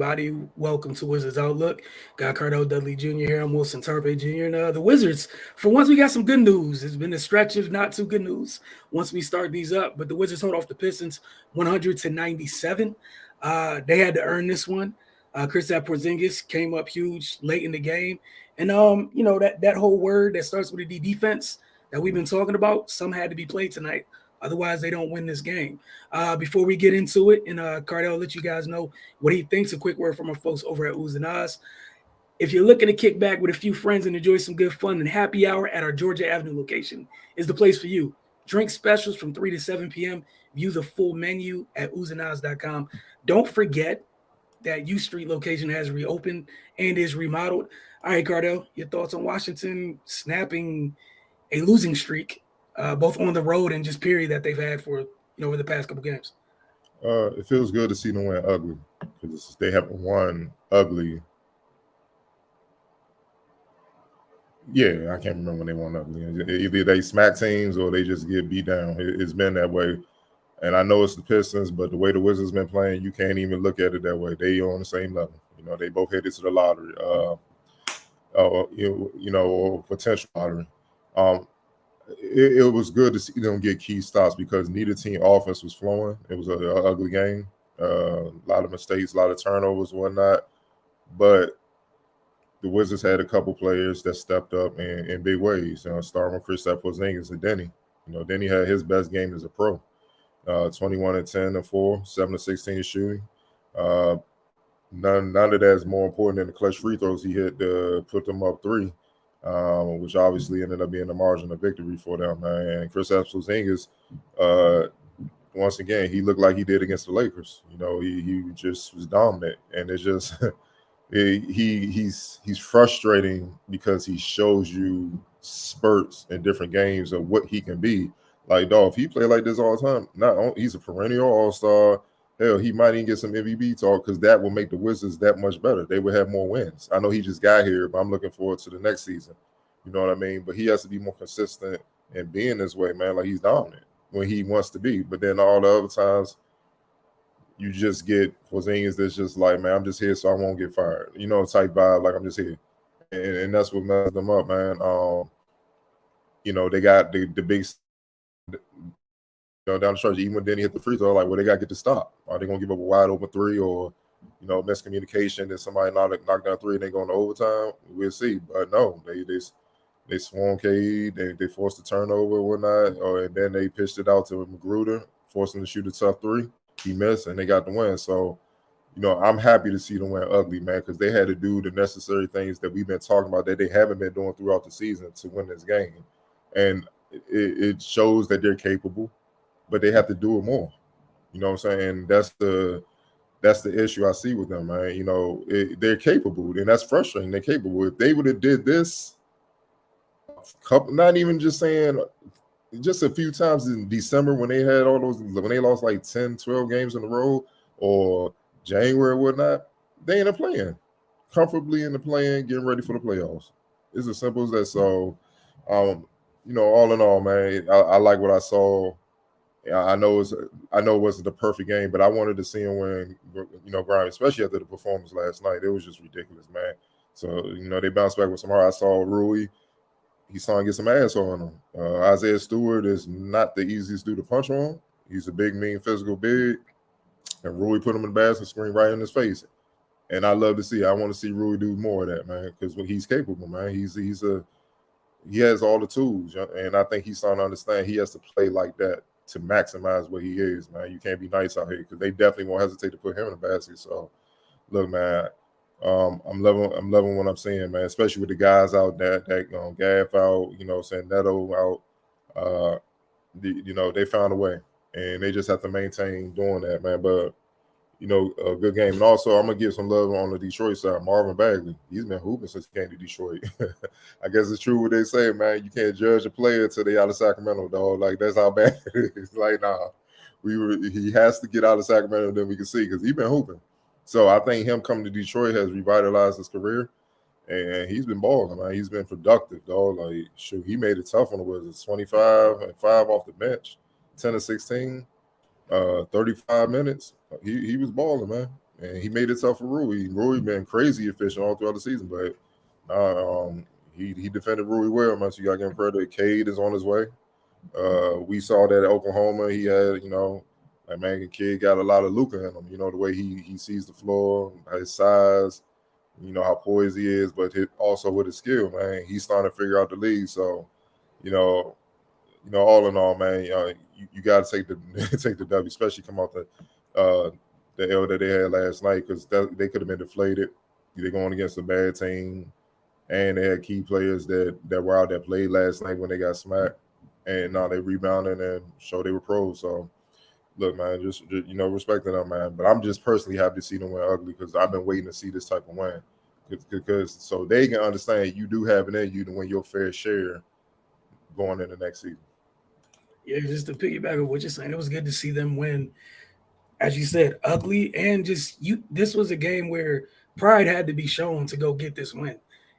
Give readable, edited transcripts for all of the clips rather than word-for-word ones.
everybody. Welcome to Wizards Outlook. Got Cardell Dudley Jr. here. I'm Wilson Tarpe Jr. And the Wizards, for once, we got some good news. It's been a stretch of not too good news once we start these up. But the Wizards hold off the Pistons 100-97. They had to earn this one. Kristaps Porzingis came up huge late in the game. And, that whole word that starts with a D, defense, that we've been talking about, some had to be played tonight. Otherwise, they don't win this game. Before we get into it, and Cardell will let you guys know what he thinks, a quick word from our folks over at Ooze and Oz. If you're looking to kick back with a few friends and enjoy some good fun, then happy hour at our Georgia Avenue location is the place for you. Drink specials from 3 to 7 p.m. View the full menu at oozeandoz.com. Don't forget that U Street location has reopened and is remodeled. All right, Cardell, your thoughts on Washington snapping a losing streak, both on the road and just period that they've had for over the past couple games? It feels good to see them win ugly because they haven't won ugly. Yeah, I can't remember when they won ugly. Either they smack teams or they just get beat down. It's been that way. And I know it's the Pistons, but the way the Wizards been playing, you can't even look at it that way. They on the same level. They both headed to the lottery, or potential lottery. It was good to see them get key stops because neither team offense was flowing. It was an ugly game. A lot of mistakes, a lot of turnovers, whatnot. But the Wizards had a couple players that stepped up in big ways. Starting with Kristaps Porzingis and Denny. Denny had his best game as a pro. 21 and 10 and 4, 7 and 16 shooting. None of that is more important than the clutch free throws he hit to put them up 3. Which obviously ended up being the margin of victory for them, man. And Kristaps Porzingis, once again, he looked like he did against the Lakers. He just was dominant, and it's just he's frustrating because he shows you spurts in different games of what he can be. Like, dog, if he play like this all the time, he's a perennial all-star. Hell, he might even get some MVP talk because that will make the Wizards that much better. They would have more wins. I know he just got here, but I'm looking forward to the next season. You know what I mean? But he has to be more consistent in being this way, man. Like, he's dominant when he wants to be. But then all the other times, you just get Porzingis that's just like, man, I'm just here so I won't get fired. Type vibe, like I'm just here. And that's what messes them up, man. They got the big down the stretch, even when Denny hit the free throw, like, well, they got to get to stop. Are they going to give up a wide open 3 or, miscommunication and somebody knock down 3 and they go into overtime? We'll see. But no, they swarm KD, they forced the turnover or whatnot, and then they pitched it out to Magruder, forced him to shoot a tough 3. He missed, and they got the win. So, I'm happy to see them win ugly, man, because they had to do the necessary things that we've been talking about that they haven't been doing throughout the season to win this game. And it shows that they're capable, but they have to do it more. You know what I'm saying? That's the issue I see with them, man. They're capable, and that's frustrating. They're capable. If they would have did this, not even just saying, just a few times in December when they had when they lost like 10, 12 games in a row, or January or whatnot, they end up playing comfortably in the play-in, getting ready for the playoffs. It's as simple as that. So, all in all, man, I like what I saw. I know it wasn't the perfect game, but I wanted to see him win, Grimes, especially after the performance last night. It was just ridiculous, man. So, they bounced back with some heart. I saw Rui. He's starting to get some ass on him. Isaiah Stewart is not the easiest dude to punch on. He's a big, mean, physical big. And Rui put him in the basket, screen right in his face. And I love to see it. I want to see Rui do more of that, man, because he's capable, man. He has all the tools, and I think he's starting to understand he has to play like that to maximize what he is, man. You can't be nice out here because they definitely won't hesitate to put him in the basket. So, look, man, I'm loving what I'm seeing, man. Especially with the guys out there that Gaff out, saying Neto out. They found a way, and they just have to maintain doing that, man. But a good game. And also, I'm going to give some love on the Detroit side. Marvin Bagley, he's been hooping since he came to Detroit. I guess it's true what they say, man. You can't judge a player until they out of Sacramento, dog. Like, that's how bad it is. Like, nah, he has to get out of Sacramento, then we can see, because he's been hooping. So I think him coming to Detroit has revitalized his career, and he's been balling, man. He's been productive, dog. Like, shoot, he made it tough on the Wizards. 25 and 5 off the bench, 10 to 16. 35 minutes. He was balling, man. and he made it tough for Rui. Rui been crazy efficient all throughout the season, but he defended Rui well, man. So you got to give him credit. Cade is on his way. We saw that at Oklahoma. He had, that man kid got a lot of Luka in him. The way he sees the floor, his size, how poised he is, but also with his skill, man. He's starting to figure out the league. So, all in all, man, you got to take the W, especially come out the L that they had last night, because they could have been deflated. They're going against a bad team, and they had key players that were out that played last night when they got smacked, and now they rebounded and showed they were pros. So, look, man, just respecting them, man. But I'm just personally happy to see them win ugly, because I've been waiting to see this type of win, because so they can understand you do have it in you to win your fair share going into next season. Yeah, just to piggyback on what you're saying, it was good to see them win, as you said, ugly, and this was a game where pride had to be shown to go get this win.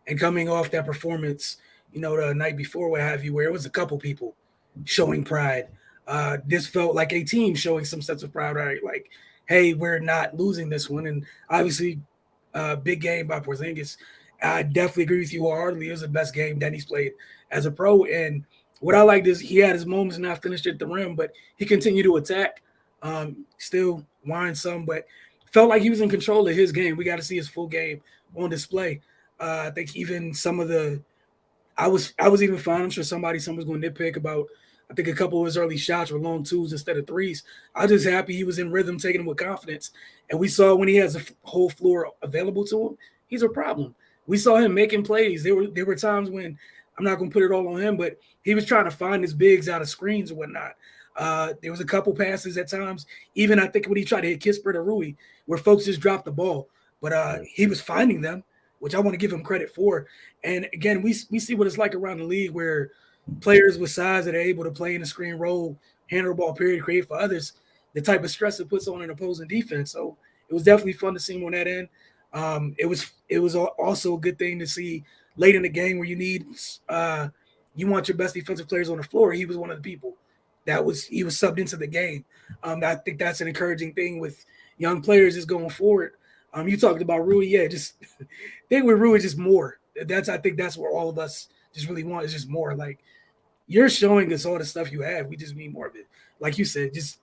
And coming off that performance, the night before, what have you, where it was a couple people showing pride. This felt like a team showing some sense of pride, right? Like, hey, we're not losing this one. And obviously, big game by Porzingis. I definitely agree with you wholeheartedly. It was the best game Denny's played as a pro. And what I liked is he had his moments and not finished at the rim, but he continued to attack. Still whined some, but felt like he was in control of his game. We got to see his full game on display. I think even some of I was even fine. I'm sure someone's going to nitpick about, I think a couple of his early shots were long twos instead of threes. I was just happy he was in rhythm, taking them with confidence. And we saw when he has the whole floor available to him, he's a problem. We saw him making plays. There were times when, I'm not going to put it all on him, but he was trying to find his bigs out of screens or whatnot. There was a couple passes at times, even I think when he tried to hit Kispert or Rui, where folks just dropped the ball. But he was finding them, which I want to give him credit for. And again, we see what it's like around the league, where players with size that are able to play in the screen role, handle the ball, period, create for others, the type of stress it puts on an opposing defense. So it was definitely fun to see him on that end. It was also a good thing to see late in the game where you want your best defensive players on the floor. He was one of the people he was subbed into the game. I think that's an encouraging thing with young players is going forward. You talked about Rui, just think with Rui just more. I think that's where all of us just really want is just more. Like, you're showing us all the stuff you have. We just need more of it. Like you said, just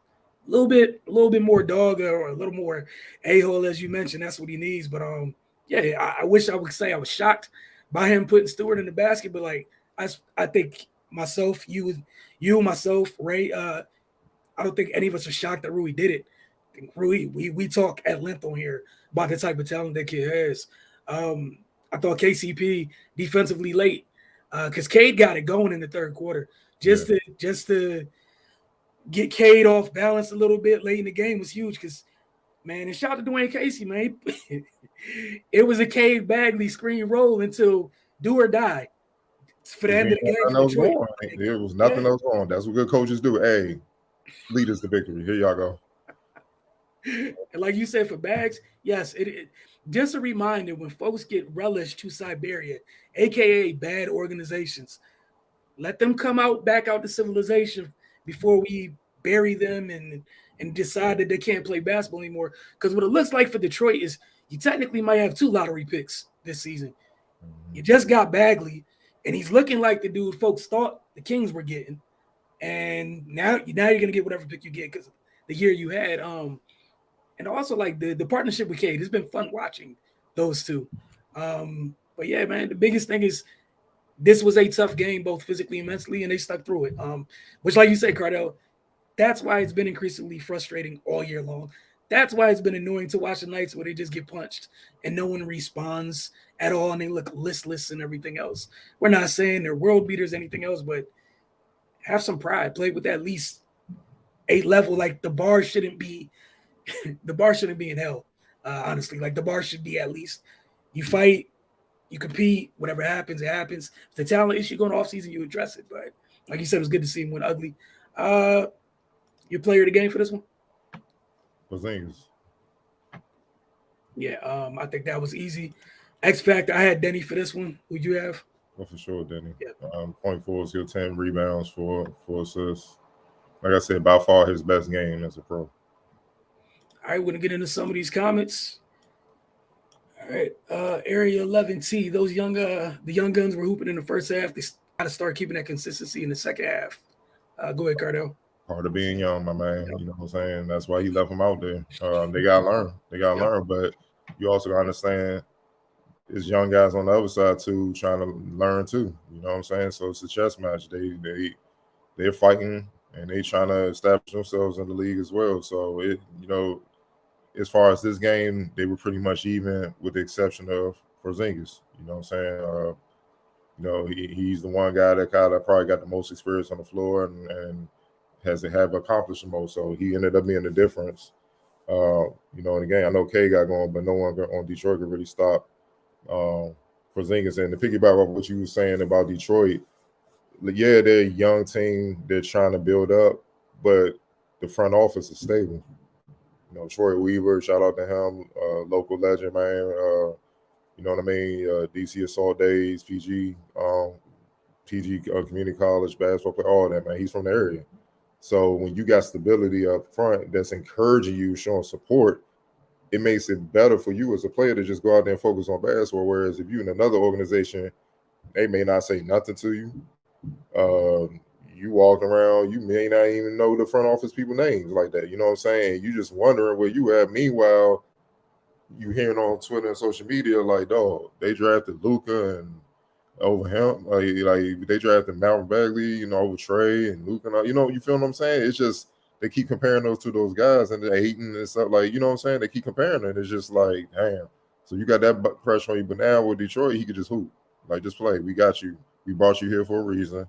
a little bit more dog or a little more a-hole, as you mentioned. That's what he needs. But I wish I would say I was shocked by him putting Stewart in the basket, but like I think myself, myself, Ray, I don't think any of us are shocked that Rui did it. I think Rui, we talk at length on here about the type of talent that kid has. I thought KCP defensively late, because Cade got it going in the third quarter. Just to get Cade off balance a little bit late in the game was huge, because, man, and shout out to Dwayne Casey, man. It was a Cade Bagley screen roll until do or die for the end of the game for Detroit. There was nothing else going. That's what good coaches do. Hey, lead us to victory. Here y'all go. And like you said, for Bags, yes, it just a reminder when folks get relished to Siberia, aka bad organizations, let them come back out to civilization before we bury them and decide that they can't play basketball anymore. Because what it looks like for Detroit is you technically might have 2 lottery picks this season. You just got Bagley, and he's looking like the dude folks thought the Kings were getting. And now you're going to get whatever pick you get because the year you had. And also, like, the partnership with Cade, it's been fun watching those two. But, yeah, man, the biggest thing is this was a tough game, both physically and mentally, and they stuck through it. Which, like you say, Cardell, that's why it's been increasingly frustrating all year long. That's why it's been annoying to watch the nights where they just get punched and no one responds at all and they look listless and everything else. We're not saying they're world beaters, anything else, but have some pride. Play with at least a level. Like, the bar shouldn't be in hell, honestly. Like, the bar should be at least you fight, you compete, whatever happens, it happens. If the talent issue going off season, you address it. But like you said, it was good to see him win ugly. Your player of the game for this one? Porzingis. Yeah, I think that was easy. X Factor, I had Denny for this one. Who'd you have? Well, for sure, Denny. Yeah. Point forward, he'll 10 rebounds, 4 assists. Like I said, by far his best game as a pro. All right, we're gonna get into some of these comments. All right, Area 11T. Those the young guns were hooping in the first half. They got to start keeping that consistency in the second half. Go ahead, Cardell. Part of being young, my man. You know what I'm saying? That's why he left them out there. They gotta learn. They gotta learn. But you also gotta understand there's young guys on the other side too, trying to learn too. You know what I'm saying? So it's a chess match. They're fighting and they trying to establish themselves in the league as well. So as far as this game, they were pretty much even, with the exception of Porzingis. You know what I'm saying? He's the one guy that kind of probably got the most experience on the floor and has to have accomplished the most. So he ended up being the difference. In the game, I know K got going, but no one on Detroit could really stop Porzingis. And to piggyback off what you were saying about Detroit, yeah, they're a young team. They're trying to build up, but the front office is stable. Troy Weaver, shout out to him, local legend, man. You know what I mean? DC Assault Days, PG Community College basketball player, all that, man. He's from the area. So when you got stability up front that's encouraging you, showing support, it makes it better for you as a player to just go out there and focus on basketball. Whereas if you're in another organization, they may not say nothing to you. You walk around, you may not even know the front office people names like that. You know what I'm saying? You just wondering where you at. Meanwhile, you hearing on Twitter and social media like, dog, they drafted Luka and over him, like they drafted Malcolm Bagley, over Trey and Luka. You feel what I'm saying? It's just they keep comparing those guys and they're hating and stuff. Like, you know what I'm saying? They keep comparing it. It's just like, damn. So you got that pressure on you, but now with Detroit, he could just hoop, like just play. We got you. We brought you here for a reason.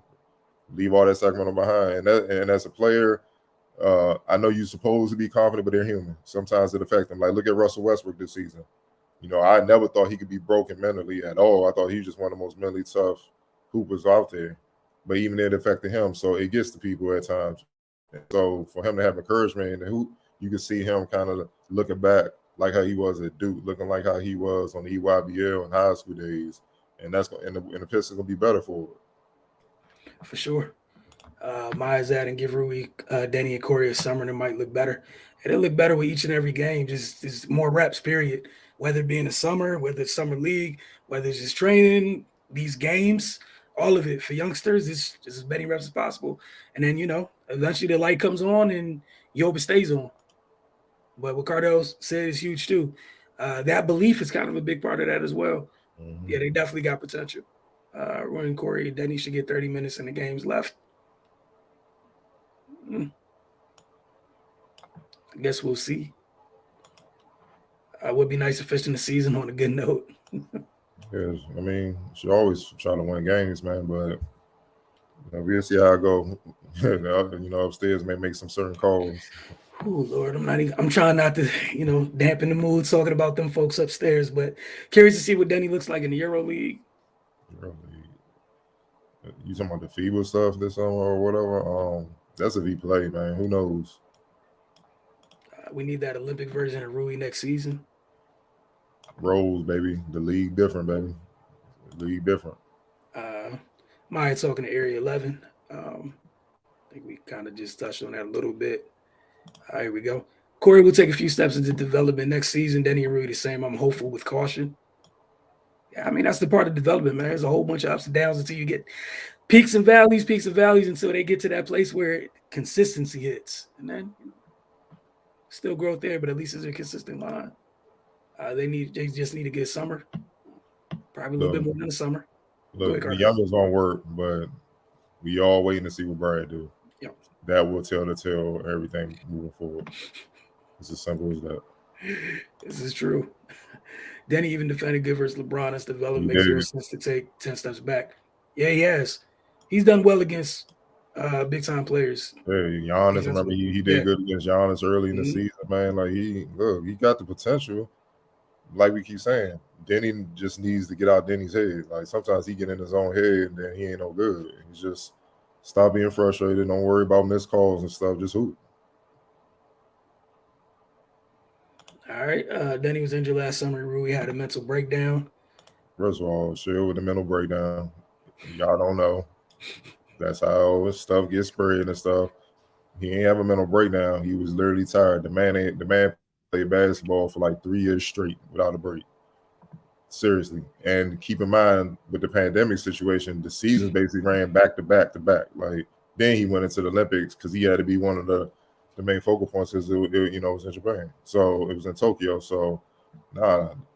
Leave all that Sacramento behind. And as a player, I know you're supposed to be confident, but they're human. Sometimes it affects them. Like, look at Russell Westbrook this season. I never thought he could be broken mentally at all. I thought he was just one of the most mentally tough hoopers out there. But even it affected him. So it gets to people at times. And so for him to have encouragement in the hoop, you can see him kind of looking back like how he was at Duke, looking like how he was on the EYBL and high school days. And that's and the Pistons going to be better for it. For sure. Myazad and give Rui, Denny, and Corey a summer and it might look better. And it'll look better with each and every game, just more reps, period. Whether it be in the summer, whether it's summer league, whether it's just training, these games, all of it. For youngsters, it's just as many reps as possible. And then, eventually the light comes on and you hope it stays on. But what Cardell said is huge too. That belief is kind of a big part of that as well. Mm-hmm. Yeah, they definitely got potential. Roy and Corey, Denny should get 30 minutes in the games left. I guess we'll see. Would be nice to finish in the season on a good note. Yes, I mean, you always try to win games, man, but we'll see how I go. Upstairs may make some certain calls. Oh Lord, I'm trying not to, dampen the mood talking about them folks upstairs, but curious to see what Denny looks like in the Euro League. You talking about the FIBA stuff this summer or whatever? That's if he play, man. Who knows? We need that Olympic version of Rui next season. Roles, baby. The league different, baby. The league different. Maya talking to Area 11. I think we kind of just touched on that a little bit. Here we go. Corey will take a few steps into development next season. Denny and Rui the same. I'm hopeful with caution. Yeah, I mean, that's the part of development, man. There's a whole bunch of ups and downs until you get peaks and valleys until they get to that place where consistency hits. And then still growth there, but at least it's a consistent line. They just need a good summer. Probably a little bit more than the summer. Look, the youngest gonna work, but we all waiting to see what Brad do. Yep. That will tell everything moving forward. It's as simple as that. This is true. Denny even defended good versus LeBron. That's development. Makes zero sense to take 10 steps back. Yeah, he has. He's done well against big time players. Yeah, Giannis, remember he did good against Giannis early in the season, man. Like he got the potential. Like we keep saying, Denny just needs to get out Denny's head. Like sometimes he get in his own head and then he ain't no good. He's just stop being frustrated. Don't worry about missed calls and stuff. Just hoop. All right. Denny was injured last summer. Rui had a mental breakdown. First of all, chill with the mental breakdown. Y'all don't know. That's how stuff gets spread and stuff. He ain't have a mental breakdown. He was literally tired. The man played basketball for like 3 years straight without a break. Seriously. And keep in mind with the pandemic situation, the seasons basically ran back to back to back. Like then he went into the Olympics because he had to be one of the main focal points because it was in Japan. So it was in Tokyo. So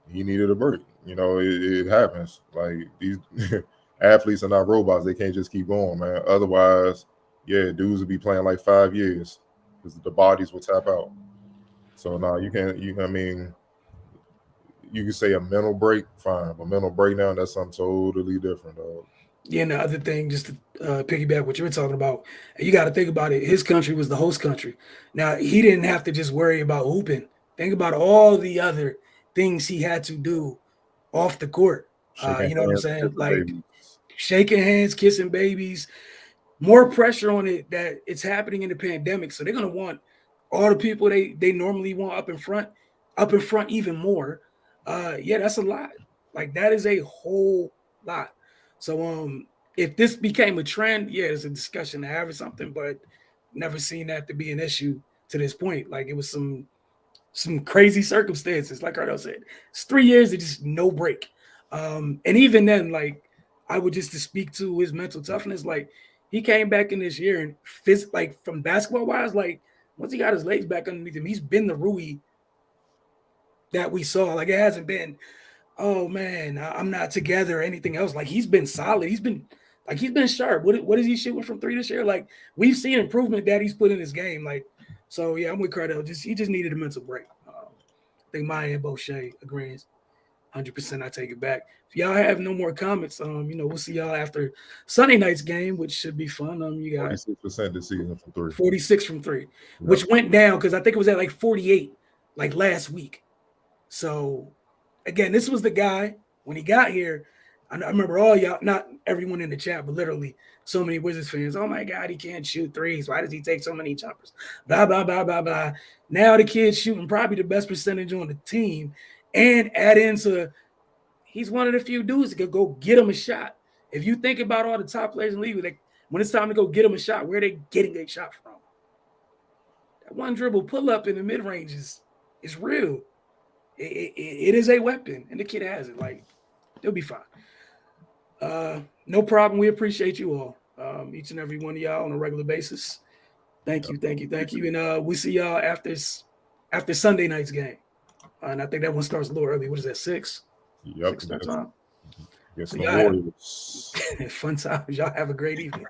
he needed a break. It happens. Like these athletes are not robots. They can't just keep going, man. Otherwise, dudes would be playing like 5 years because the bodies will tap out. So you can't. You can say a mental break, fine. But mental breakdown, that's something totally different, dog. Yeah, and the other thing, just to piggyback what you were talking about, you got to think about it. His country was the host country. Now, he didn't have to just worry about hooping. Think about all the other things he had to do off the court. You know what I'm saying? Like shaking hands, kissing babies, more pressure on it that it's happening in the pandemic. So they're going to want all the people they normally want up in front even more. That's a lot. Like that is a whole lot. So if this became a trend, it's a discussion to have or something, but never seen that to be an issue to this point. Like it was some crazy circumstances. Like Cardo said, it's 3 years of just no break. And even then, like I would just to speak to his mental toughness, like he came back in this year and like from basketball wise, like once he got his legs back underneath him, he's been the Rui that we saw. Like it hasn't been, oh man, I'm not together or anything else. Like he's been solid. He's been sharp. What is he shooting from 3 this year? Like we've seen improvement that he's put in his game. Like, so yeah, I'm with Cardell. He just needed a mental break. I think Maya and Bochet agrees. 100%. I take it back. If y'all have no more comments, we'll see y'all after Sunday night's game, which should be fun. You got 46% this season from 3. 46 from 3, which went down because I think it was at like 48 like last week. So again, this was the guy when he got here. I remember all y'all, not everyone in the chat, but literally so many Wizards fans. Oh my God, he can't shoot threes. Why does he take so many jumpers? Blah, blah, blah, blah, blah. Now the kid's shooting probably the best percentage on the team and add into he's one of the few dudes that could go get him a shot. If you think about all the top players in the league, when it's time to go get him a shot, where are they getting a shot from? That one dribble pull up in the mid range is real. It is a weapon, and the kid has it. Like, they'll be fine. No problem. We appreciate you all, each and every one of y'all on a regular basis. Thank you. And we see y'all after Sunday night's game. And I think that one starts a little early. What is that, 6? Yep. 6 time. Yes, so fun times. Y'all have a great evening.